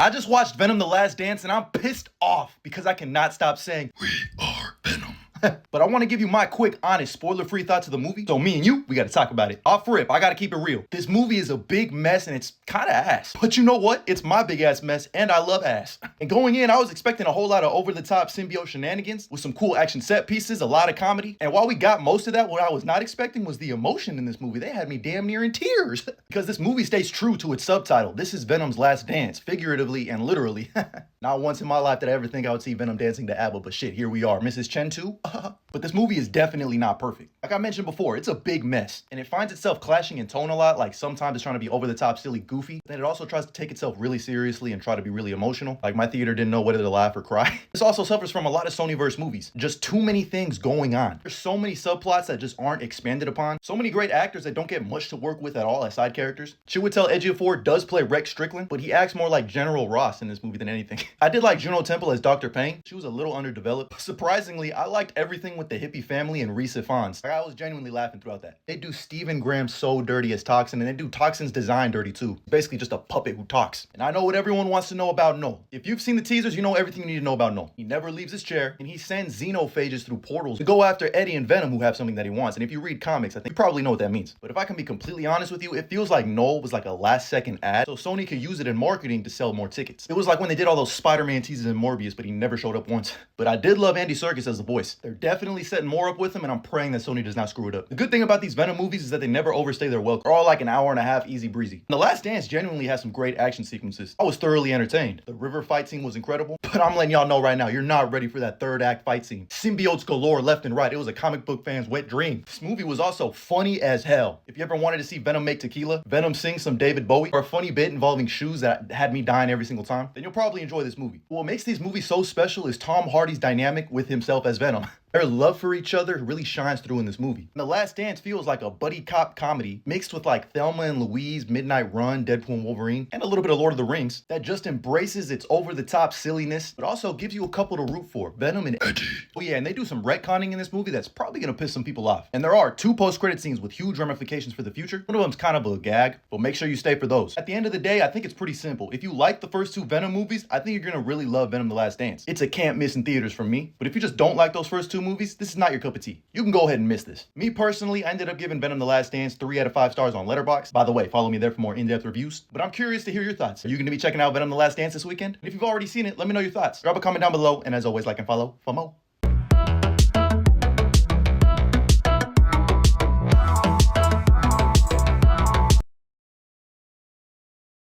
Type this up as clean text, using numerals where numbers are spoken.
I just watched Venom: The Last Dance and I'm pissed off because I cannot stop saying, "We are Venom." But I want to give you my quick, honest, spoiler-free thoughts of the movie. So me and you, we got to talk about it. Off rip, I got to keep it real. This movie is a big mess and it's kind of ass. But you know what? It's my big ass mess and I love ass. And going in, I was expecting a whole lot of over-the-top symbiote shenanigans with some cool action set pieces, a lot of comedy. And while we got most of that, what I was not expecting was the emotion in this movie. They had me damn near in tears. Because this movie stays true to its subtitle. This is Venom's last dance, figuratively and literally. Not once in my life did I ever think I would see Venom dancing to ABBA, but shit, here we are. Mrs. Chen too? But this movie is definitely not perfect. Like I mentioned before, it's a big mess, and it finds itself clashing in tone a lot, like sometimes it's trying to be over the top, silly, goofy, then it also tries to take itself really seriously and try to be really emotional. Like my theater didn't know whether to laugh or cry. This also suffers from a lot of Sonyverse movies. Just too many things going on. There's so many subplots that just aren't expanded upon. So many great actors that don't get much to work with at all as side characters. Chiwetel Ejiofor does play Rex Strickland, but he acts more like General Ross in this movie than anything. I did like Juno Temple as Dr. Payne. She was a little underdeveloped. Surprisingly, I liked everything with the hippie family and Risa Fons. Like, I was genuinely laughing throughout that. They do Stephen Graham so dirty as Toxin, and they do Toxin's design dirty too. Basically just a puppet who talks. And I know what everyone wants to know about Noel. If you've seen the teasers, you know everything you need to know about Noel. He never leaves his chair, and he sends xenophages through portals to go after Eddie and Venom who have something that he wants. And if you read comics, I think you probably know what that means. But if I can be completely honest with you, it feels like Noel was like a last second ad, so Sony could use it in marketing to sell more tickets. It was like when they did all those Spider-Man teasers in Morbius, but he never showed up once. But I did love Andy Serkis as the voice. They're definitely setting more up with him, and I'm praying that Sony does not screw it up. The good thing about these Venom movies is that they never overstay their welcome. They're all like an hour and a half, easy breezy. The Last Dance genuinely has some great action sequences. I was thoroughly entertained. The river fight scene was incredible, but I'm letting y'all know right now, you're not ready for that third act fight scene. Symbiotes galore left and right. It was a comic book fan's wet dream. This movie was also funny as hell. If you ever wanted to see Venom make tequila, Venom sing some David Bowie, or a funny bit involving shoes that had me dying every single time, then you'll probably enjoy this movie. What makes these movies so special is Tom Hardy's dynamic with himself as Venom. Their love for each other really shines through in this movie. And The Last Dance feels like a buddy cop comedy mixed with like Thelma and Louise, Midnight Run, Deadpool and Wolverine, and a little bit of Lord of the Rings that just embraces its over-the-top silliness, but also gives you a couple to root for, Venom and Eddie. Oh yeah, and they do some retconning in this movie that's probably gonna piss some people off. And there are 2 post-credit scenes with huge ramifications for the future. One of them's kind of a gag, but make sure you stay for those. At the end of the day, I think it's pretty simple. If you like the first 2 Venom movies, I think you're gonna really love Venom: The Last Dance. It's a can't miss in theaters from me, but if you just don't like those first 2 movies, this is not your cup of tea. You can go ahead and miss this. Me personally, I ended up giving Venom: The Last Dance 3 out of 5 stars on Letterboxd. By the way, follow me there for more in-depth reviews. But I'm curious to hear your thoughts. Are you going to be checking out Venom: The Last Dance this weekend? And if you've already seen it, let me know your thoughts. Drop a comment down below, and as always, like and follow for more.